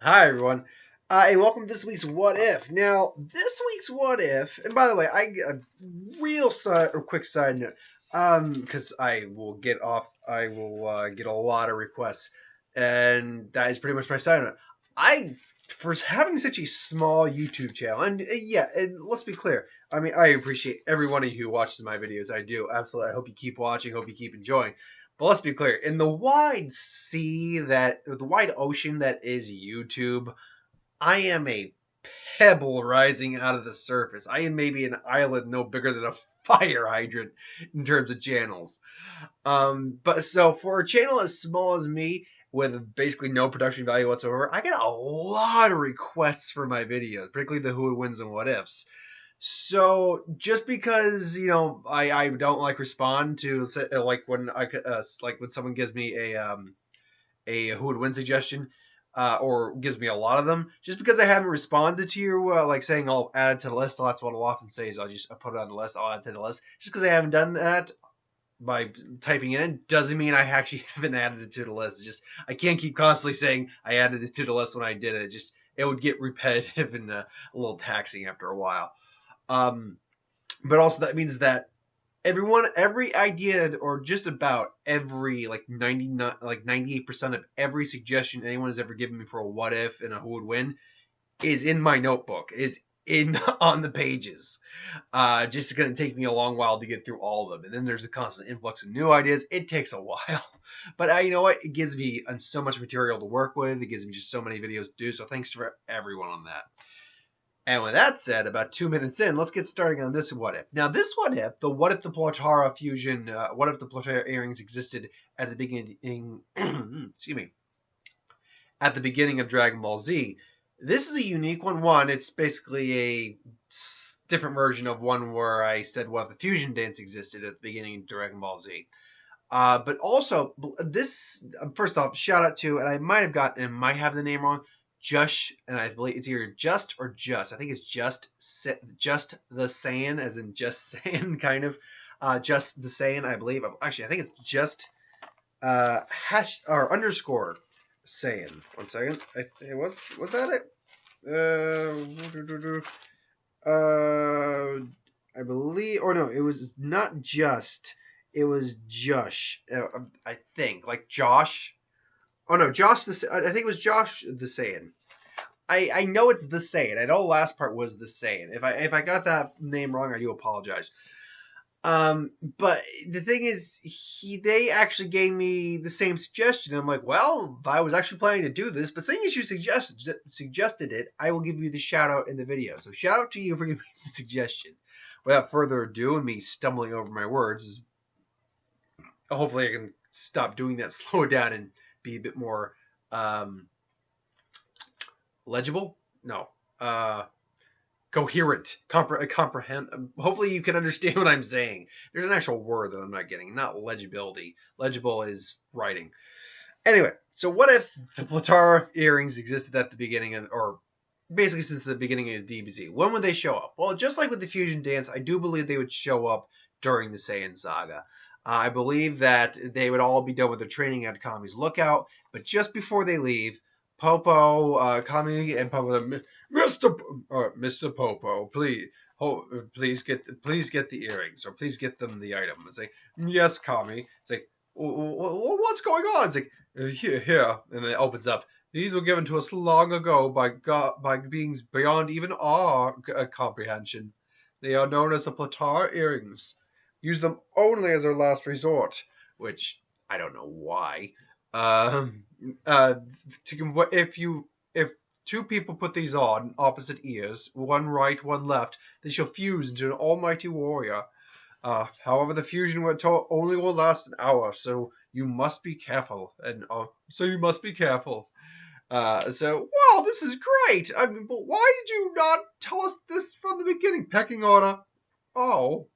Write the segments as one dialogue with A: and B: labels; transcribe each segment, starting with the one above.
A: Hi everyone, and welcome to this week's What If. Now, this week's What If, and by the way, a real quick side note, because I will get a lot of requests, and that is pretty much my side note. I, for having such a small YouTube channel, and yeah, and let's be clear, I mean, I appreciate every one of you who watches my videos. I do absolutely. I hope you keep watching. Hope you keep enjoying. But let's be clear, in the wide ocean that is YouTube, I am a pebble rising out of the surface. I am maybe an island no bigger than a fire hydrant in terms of channels. But so for a channel as small as me, with basically no production value whatsoever, I get a lot of requests for my videos, particularly the who wins and what ifs. So just because I don't like respond to like when someone gives me a who would win suggestion, or gives me a lot of them, just because I haven't responded to you, like saying I'll add it to the list. That's what I'll often say is I'll put it on the list. I'll add it to the list. Just because I haven't done that by typing it in doesn't mean I actually haven't added it to the list. It's just I can't keep constantly saying I added it to the list when I did it. It would get repetitive and a little taxing after a while. Um, but also that means that every idea, or just about every, like 98% of every suggestion anyone has ever given me for a what if and a who would win is in my notebook, is in on the pages. Just going to take me a long while to get through all of them, and then there's a constant influx of new ideas. It takes a while, but you know what? It gives me so much material to work with. It gives me just so many videos to do. So thanks for everyone on that. And with that said, about 2 minutes in, let's get started on this what if. Now, this what if, the what if the Potara fusion, what if the Potara earrings existed at the beginning, excuse me, at the beginning of Dragon Ball Z. This is a unique one. One, it's basically a different version of one where I said what if the fusion dance existed at the beginning of Dragon Ball Z. But also, this, first off, shout out to, and I might have the name wrong, Jush, and I believe it's either Just or Just. I think it's Just the Saiyan, as in Just Saiyan, kind of. Just the Saiyan, I believe. Actually, I think it's just hash or underscore Saiyan. 1 second. Was that it? I believe, or no, it was not just. It was Josh. I think like Josh. Oh no, Josh the. I think it was Josh the Saiyan. I know it's the Saiyan. I know the last part was the Saiyan. If I got that name wrong, I do apologize. But the thing is, they actually gave me the same suggestion. I'm like, well, I was actually planning to do this, but seeing as you suggested it, I will give you the shout out in the video. So shout out to you for giving me the suggestion. Without further ado, and me stumbling over my words, hopefully I can stop doing that, slow it down, and be a bit more legible. No, coherent, comprehend. Hopefully, you can understand what I'm saying. There's an actual word that I'm not getting, not legibility. Legible is writing. Anyway, so what if the Potara earrings existed at the beginning, or basically since the beginning of DBZ? When would they show up? Well, just like with the fusion dance, I do believe they would show up during the Saiyan Saga. I believe that they would all be done with their training at Kami's lookout, but just before they leave, Popo, Kami, and Popo, Mr. Popo, please get the earrings, or please get them the item. It's like, yes, Kami. It's like, what's going on? It's like, here, and then it opens up. These were given to us long ago by beings beyond even our comprehension. They are known as the Potara earrings. Use them only as our last resort, which I don't know why. If two people put these on opposite ears, one right, one left, they shall fuse into an almighty warrior. However, the fusion only will last an hour, so you must be careful. Wow, this is great. I mean, but why did you not tell us this from the beginning? Pecking order. Oh,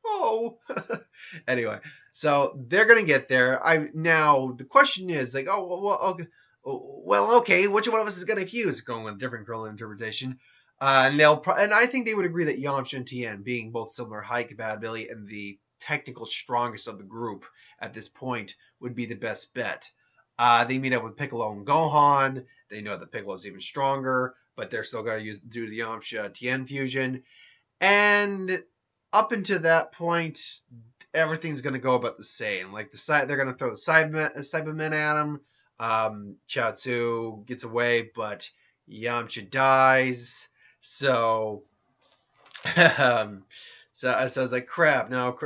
A: oh. Anyway, so they're gonna get there. Now the question is like, oh well, okay, okay, which one of us is gonna fuse? Going with a different curl interpretation. And I think they would agree that Yamcha and Tien, being both similar height compatibility and the technical strongest of the group at this point, would be the best bet. They meet up with Piccolo and Gohan. They know that Piccolo's even stronger, but they're still going to do the Yamcha Tien fusion. And up until that point, everything's going to go about the same. Like they're going to throw the Cybermen at him. Chaozu gets away, but Yamcha dies. So, so I was like, crap. Now,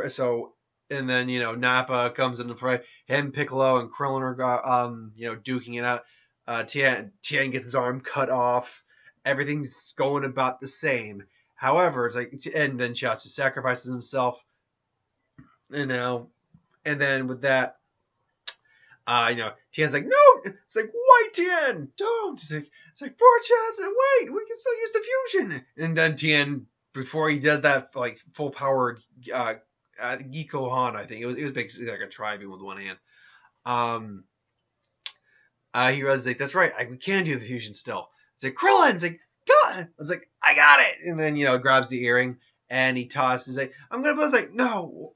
A: and then Nappa comes in the fray. Him, Piccolo, and Krillin are duking it out. Tien gets his arm cut off. Everything's going about the same. However, it's like, and then Chaozu sacrifices himself. And then with that, Tien's like, no, it's like, why Tien? Don't. It's like poor Chaozu, wait, we can still use the fusion. And then Tien, before he does that, like full powered Gikohan, I think it was basically like a tri-beam with one hand. He was like, that's right, we can do the fusion still. It's like, Krillin, it's like, God. I was like, I got it. And then grabs the earring. And he tosses like, I'm gonna. I was like, no,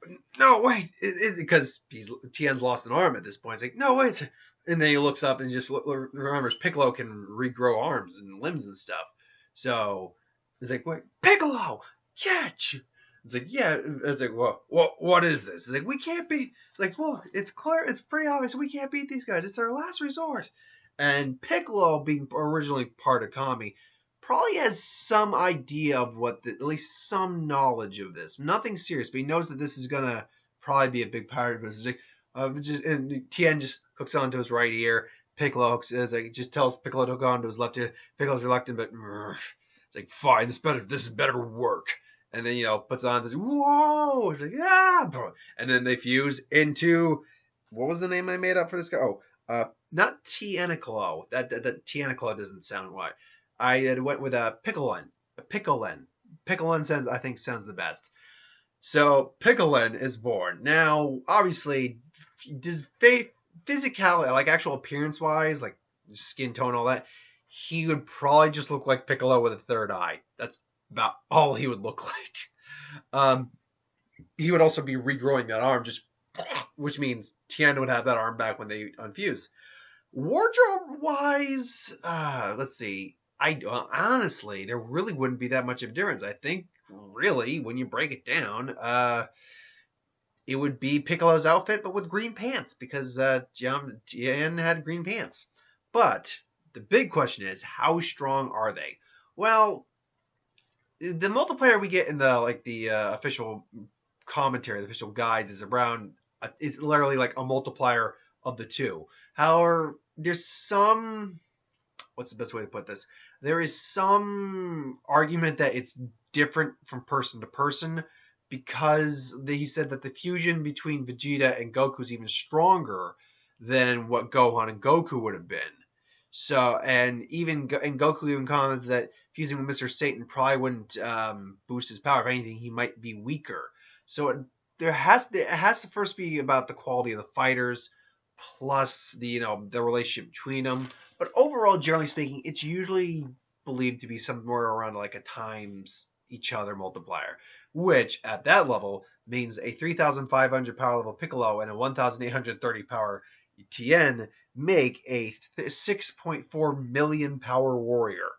A: wait, because Tien's lost an arm at this point. It's like, no, wait. And then he looks up and just remembers Piccolo can regrow arms and limbs and stuff. So he's like, wait, Piccolo, catch. It's like, yeah. It's like, well, what is this? It's like, we can't beat. It's like, look, it's clear, it's pretty obvious we can't beat these guys. It's our last resort. And Piccolo, being originally part of Kami, probably has some idea of at least some knowledge of this. Nothing serious, but he knows that this is gonna probably be a big part of this. And Tien just hooks onto his right ear. Piccolo just tells Piccolo to hook onto his left ear. Piccolo's reluctant, but it's like, fine, this is better work. And then puts on this. Whoa! It's like, yeah, bro. And then they fuse into, what was the name I made up for this guy? Oh, not Tienicolo. That Tienicolo doesn't sound right. I went with a Piccolin. Piccolin sounds the best. So Piccolin is born. Now, obviously, does physicality, like actual appearance wise, like skin tone, all that, he would probably just look like Piccolo with a third eye. That's about all he would look like. He would also be regrowing that arm, which means Tien would have that arm back when they unfuse. Wardrobe wise, let's see. Honestly, there really wouldn't be that much of a difference. I think, really, when you break it down, it would be Piccolo's outfit, but with green pants, because Tien had green pants. But the big question is, how strong are they? Well, the multiplayer we get in the official commentary, the official guides, is around. It's literally like a multiplier of the two. However, there's some. What's the best way to put this? There is some argument that it's different from person to person, because he said that the fusion between Vegeta and Goku is even stronger than what Gohan and Goku would have been. So, and Goku even commented that fusing with Mr. Satan probably wouldn't boost his power. If anything, he might be weaker. So it has to first be about the quality of the fighters, plus the relationship between them. But overall, generally speaking, it's usually believed to be somewhere around like a times each other multiplier, which at that level means a 3,500 power level Piccolo and a 1,830 power Tien make a 6.4 million power warrior.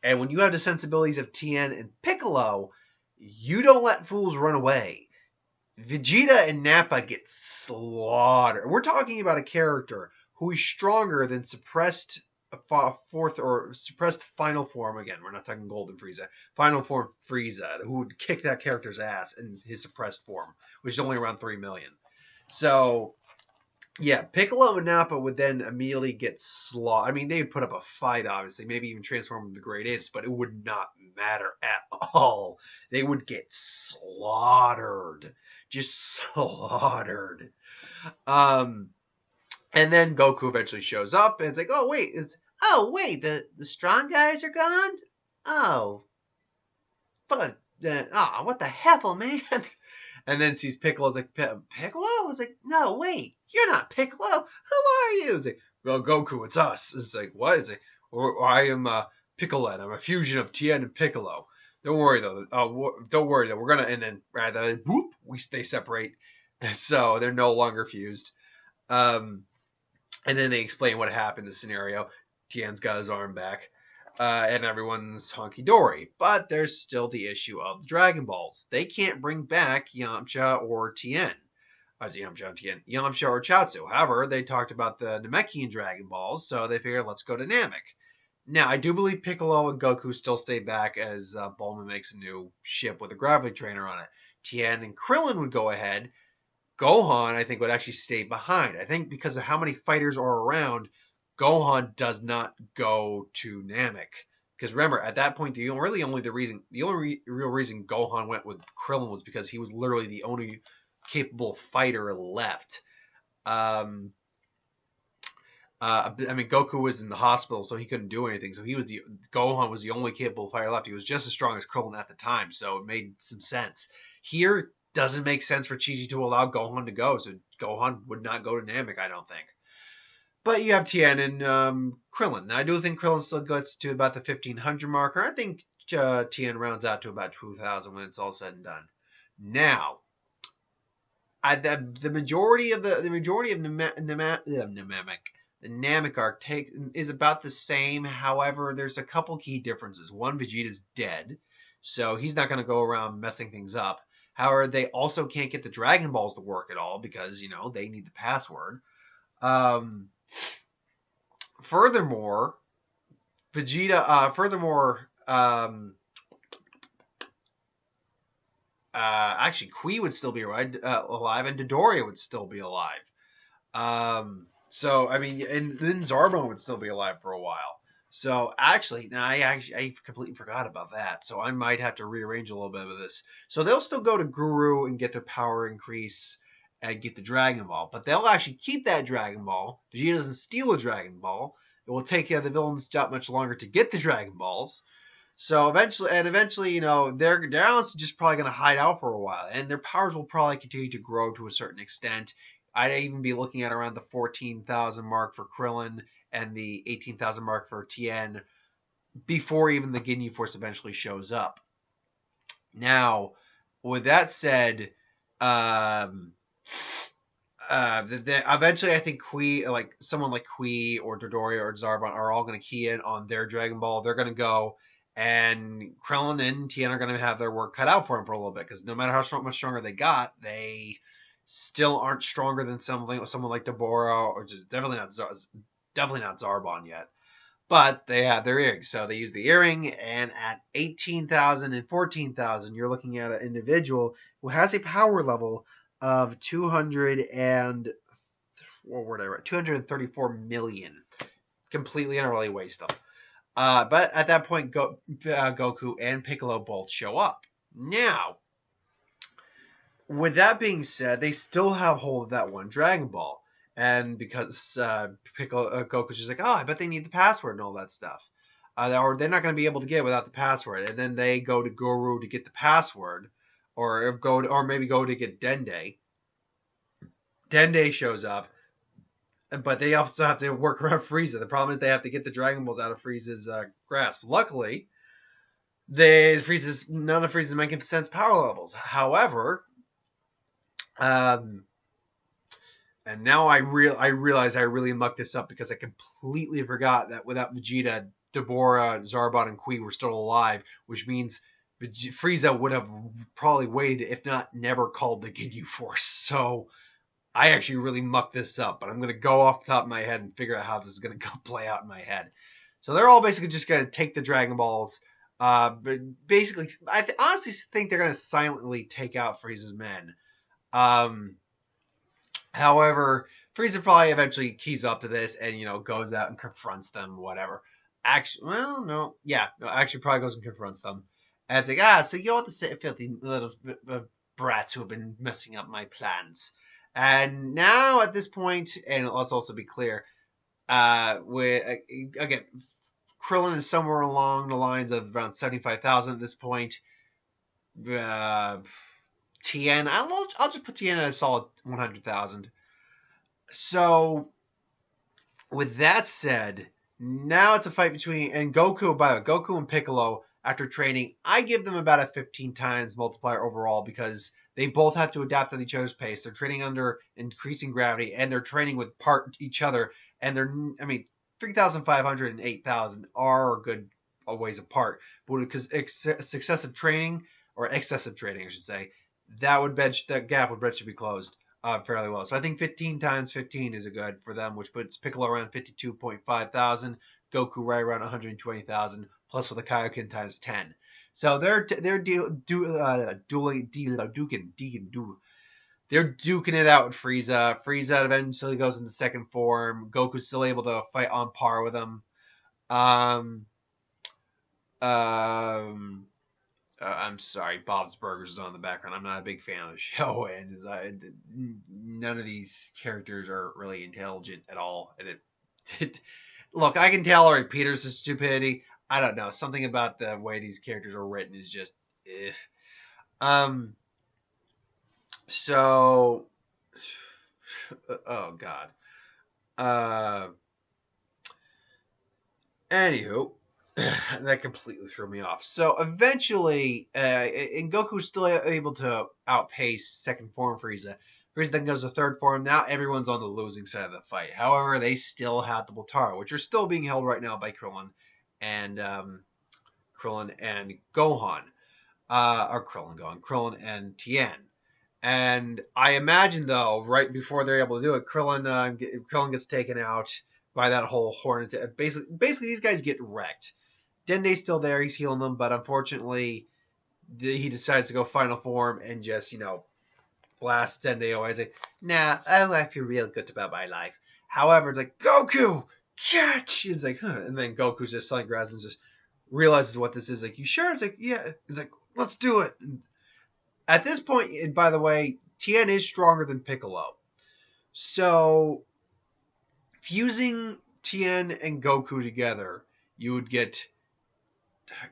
A: And when you have the sensibilities of Tien and Piccolo, you don't let fools run away. Vegeta and Nappa get slaughtered. We're talking about a character who is stronger than suppressed suppressed final form. Again, we're not talking Golden Frieza. Final form Frieza, who would kick that character's ass in his suppressed form, which is only around 3 million. So, yeah, Piccolo and Nappa would then immediately get slaughtered. I mean, they would put up a fight, obviously, maybe even transform into Great Apes, but it would not matter at all. They would get slaughtered. Just slaughtered. And then Goku eventually shows up, and it's like, oh wait, the strong guys are gone? Oh. But, what the hell, man? And then sees Piccolo, like, Piccolo? I was like, no, wait, you're not Piccolo. Who are you? It's like, well, Goku, it's us. It's like, what? It's like, I am Piccolo. I'm a fusion of Tien and Piccolo. Don't worry though. We're gonna, and then rather whoop, they separate, so they're no longer fused. And then they explain what happened in the scenario. Tien's got his arm back. And everyone's honky-dory. But there's still the issue of the Dragon Balls. They can't bring back Yamcha or Tien. Yamcha or Chaozu. However, they talked about the Namekian Dragon Balls, so they figured, let's go to Namek. Now, I do believe Piccolo and Goku still stay back as Bulma makes a new ship with a gravity trainer on it. Tien and Krillin would go ahead. Gohan, I think, would actually stay behind. I think because of how many fighters are around, Gohan does not go to Namek. Because remember, at that point, the only real reason Gohan went with Krillin was because he was literally the only capable fighter left. I mean, Goku was in the hospital, so he couldn't do anything. So Gohan was the only capable fighter left. He was just as strong as Krillin at the time, so it made some sense. Here, doesn't make sense for Chi-Chi to allow Gohan to go, so Gohan would not go to Namek, I don't think. But you have Tien and Krillin. Now, I do think Krillin still gets to about the 1,500 marker. I think Tien rounds out to about 2,000 when it's all said and done. Now, the majority of the Namek arc is about the same. However, there's a couple key differences. One, Vegeta's dead, so he's not going to go around messing things up. However, they also can't get the Dragon Balls to work at all because, they need the password. Furthermore, actually, Kui would still be alive, and Dodoria would still be alive. So, I mean, and then Zarbon would still be alive for a while. So, actually, I completely forgot about that. So, I might have to rearrange a little bit of this. So, they'll still go to Guru and get their power increase and get the Dragon Ball. But they'll actually keep that Dragon Ball. Vegeta doesn't steal a Dragon Ball. It will take the villains that much longer to get the Dragon Balls. So, eventually, they're honestly just probably going to hide out for a while. And their powers will probably continue to grow to a certain extent. I'd even be looking at around the 14,000 mark for Krillin and the 18,000 mark for Tien before even the Ginyu Force eventually shows up. Now, with that said, eventually I think someone like Kui or Dodoria or Zarbon are all going to key in on their Dragon Ball. They're going to go, and Krillin and Tien are going to have their work cut out for them for a little bit because no matter how much stronger they got, they still aren't stronger than someone like Deborah or just definitely not Zarbon yet. But they have their earrings, so they use the earring, and at 18,000 and 14,000, you're looking at an individual who has a power level of 234 million. Completely and utterly waste them. But at that point, Goku and Piccolo both show up. Now, with that being said, they still have hold of that one Dragon Ball. And because Goku's just like, I bet they need the password and all that stuff. Or they're not going to be able to get it without the password. And then they go to Guru to get the password. Or maybe go to get Dende. Dende shows up. But they also have to work around Frieza. The problem is they have to get the Dragon Balls out of Frieza's grasp. Luckily, none of Frieza's making sense power levels. However, and now I realize I really mucked this up because I completely forgot that without Vegeta, Deborah, Zarbon, and Kui were still alive, which means Frieza would have probably waited, if not never called the Ginyu Force. So I actually really mucked this up, but I'm going to go off the top of my head and figure out how this is going to play out in my head. So they're all basically just going to take the Dragon Balls. But basically, I honestly think they're going to silently take out Frieza's men. However, Frieza probably eventually keys up to this and, goes out and confronts them, whatever. Actually probably goes and confronts them. And it's like, so you're the filthy little brats who have been messing up my plans. And now at this point, and let's also be clear, again, Krillin is somewhere along the lines of around 75,000 at this point. Tien, I'll just put Tien at a solid 100,000. So, with that said, now it's a fight between Goku and Piccolo. After training, I give them about a 15 times multiplier overall because They both have to adapt at each other's pace. They're training under increasing gravity, and they're training with each other. And I mean, 3,500 and 8,000 are good a ways apart, but because successive training or excessive training, I should say, that gap would bet you be closed fairly well. So I think 15 times 15 is a good for them, which puts Piccolo around 52.5 thousand, Goku right around 120,000, plus with the Kaioken times 10. So they're duking it out with Frieza. Frieza eventually goes into second form. Goku's still able to fight on par with him. I'm sorry, Bob's Burgers is on in the background. I'm not a big fan of the show, and none of these characters are really intelligent at all. And look, I can tolerate Peter's stupidity. I don't know, something about the way these characters are written is just, So, oh god. Anywho, that completely threw me off. So eventually, and Goku's still able to outpace second form Frieza. Frieza then goes to third form. Now everyone's on the losing side of the fight. However, they still have the Potara, which are still being held right now by Krillin and Gohan, or Krillin and Tien. And I imagine though, right before they're able to do it, Krillin gets taken out by that whole Hornet. Basically, these guys get wrecked. Dende's still there; he's healing them, but unfortunately, he decides to go final form and just blast Dende away. He's like, "Nah, I feel real good about my life." However, it's like Goku, catch! It's like, huh, and then Goku's just suddenly grabs and just realizes what this is. Like, you sure? It's like, yeah. It's like, let's do it. And at this point, and by the way, Tien is stronger than Piccolo. So, fusing Tien and Goku together, you would get...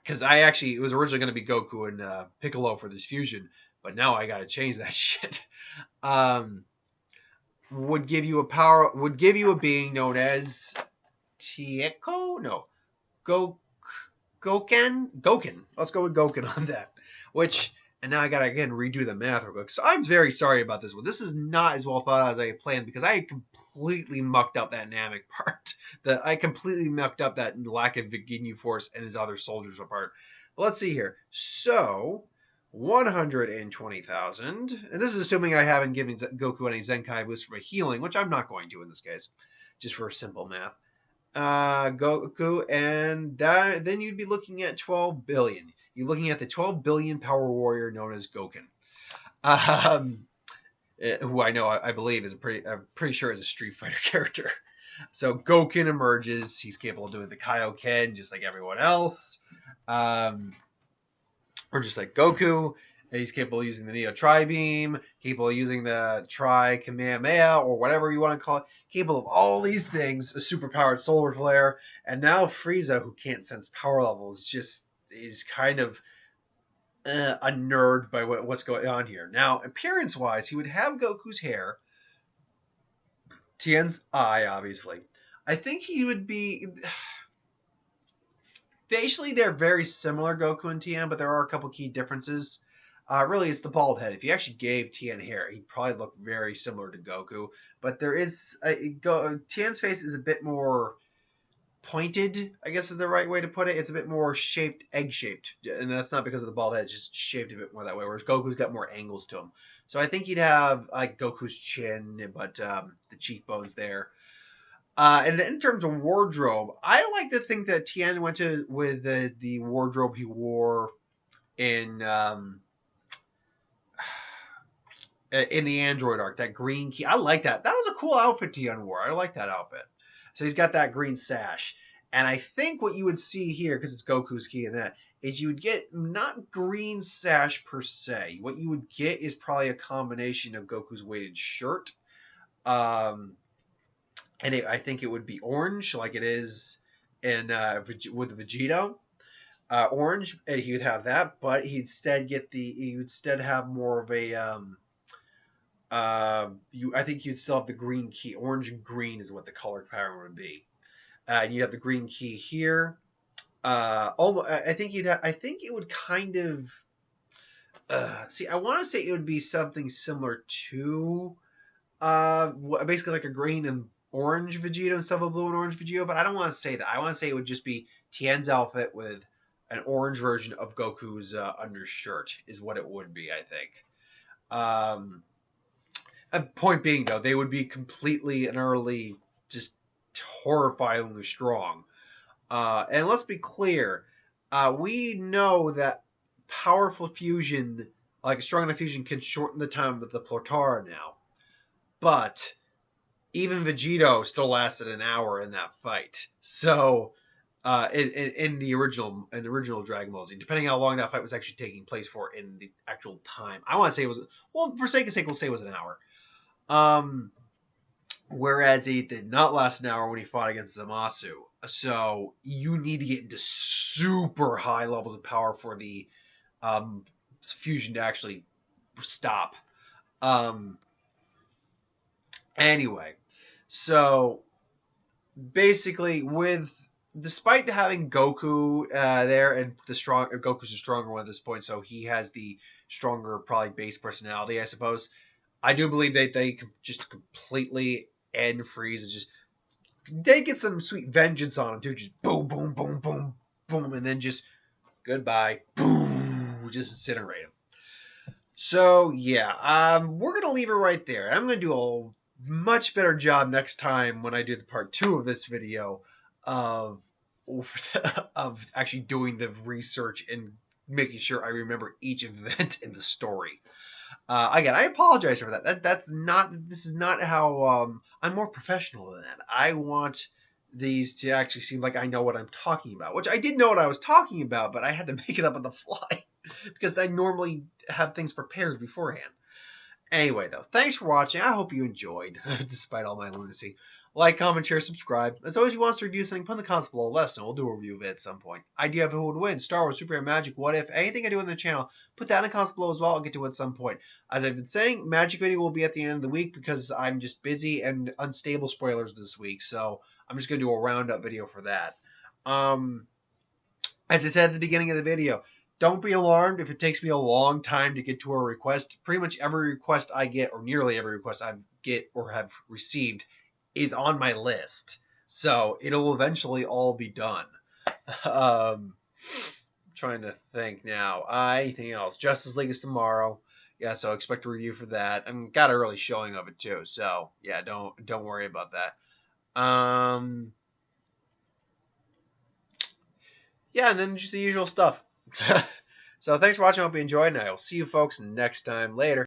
A: Because it was originally going to be Goku and Piccolo for this fusion, but now I got to change that shit. Would give you a being known as Tieko? No. Goken. Let's go with Goken on that. And now I gotta again redo the math real quick. So I'm very sorry about this one. This is not as well thought out as I had planned because I completely mucked up that Namek part. I completely mucked up that lack of Ginyu Force and his other soldiers apart. But let's see here. So 120,000, and this is assuming I haven't given Goku any Zenkai boost for healing, which I'm not going to in this case, just for simple math. Goku, and then you'd be looking at 12 billion. You're looking at the 12 billion power warrior known as Goken, who I believe I'm pretty sure is a Street Fighter character. So Goken emerges. He's capable of doing the Kaioken just like everyone else, or just like Goku. He's capable of using the Neo Tri-Beam, capable of using the Tri-Kamehameha, or whatever you want to call it, capable of all these things, a superpowered solar flare, and now Frieza, who can't sense power levels, is kind of a nerd by what's going on here. Now, appearance-wise, he would have Goku's hair, Tien's eye, obviously. I think he would be... Facially, they're very similar, Goku and Tien, but there are a couple key differences. Really, it's the bald head. If you actually gave Tien hair, he'd probably look very similar to Goku. But there is... Tien's face is a bit more pointed, I guess is the right way to put it. It's a bit more egg-shaped. And that's not because of the bald head. It's just shaped a bit more that way, whereas Goku's got more angles to him. So I think he'd have Goku's chin, but the cheekbones there. And in terms of wardrobe, I like to think that Tien went with the wardrobe he wore in the Android arc, that green key. I like that. That was a cool outfit Tien wore. I like that outfit. So he's got that green sash. And I think what you would see here, because it's Goku's key and that, is you would get not green sash per se. What you would get is probably a combination of Goku's weighted shirt. I think it would be orange, like it is with Vegito. Orange, and he would have that, but he would instead have more of a I think you'd still have the green key. Orange and green is what the color pattern would be. And you have the green key here. I think it would kind of See, I want to say it would be something similar to basically like a green and orange Vegeta instead of a blue and orange Vegeta, but I don't want to say that. I want to say it would just be Tien's outfit with an orange version of Goku's undershirt is what it would be, I think. Um, Point being, though, they would be completely and utterly just horrifyingly strong. And let's be clear, we know that powerful fusion, like a strong enough fusion, can shorten the time of the Potara now. But even Vegito still lasted an hour in that fight. So in the original Dragon Ball Z, depending on how long that fight was actually taking place for in the actual time, I want to say it was, well, for sake of sake, we'll say it was an hour. Whereas it did not last an hour when he fought against Zamasu. So you need to get into super high levels of power for the fusion to actually stop. Anyway, so basically, despite having Goku there, and Goku's a stronger one at this point, so he has the stronger probably base personality, I suppose. I do believe that they could just completely end Freeze and just they get some sweet vengeance on him too. Just boom, boom, boom, boom, boom, and then just goodbye, boom, just incinerate him. So yeah, we're gonna leave it right there. I'm gonna do a much better job next time when I do the part 2 of this video of of actually doing the research and making sure I remember each event in the story. Again, I apologize for that. This is not how I'm more professional than that. I want these to actually seem like I know what I'm talking about, which I did know what I was talking about, but I had to make it up on the fly because I normally have things prepared beforehand. Anyway, though, thanks for watching. I hope you enjoyed, despite all my lunacy. Like, comment, share, subscribe. As always, if you want us to review something, put in the comments below. Let us know. We'll do a review of it at some point. Idea of who would win, Star Wars, Superhero, Magic, What If, anything I do on the channel, put that in the comments below as well. I'll get to it at some point. As I've been saying, Magic video will be at the end of the week because I'm just busy and unstable spoilers this week. So I'm just going to do a roundup video for that. As I said at the beginning of the video, don't be alarmed if it takes me a long time to get to a request. Pretty much every request I get, or nearly every request I get or have received, is on my list. So it'll eventually all be done. Trying to think now. Anything else? Justice League is tomorrow. Yeah, so expect a review for that. I've got an early showing of it too. So yeah, don't worry about that. Yeah, and then just the usual stuff. So thanks for watching. I hope you enjoyed, and I will see you folks next time. Later.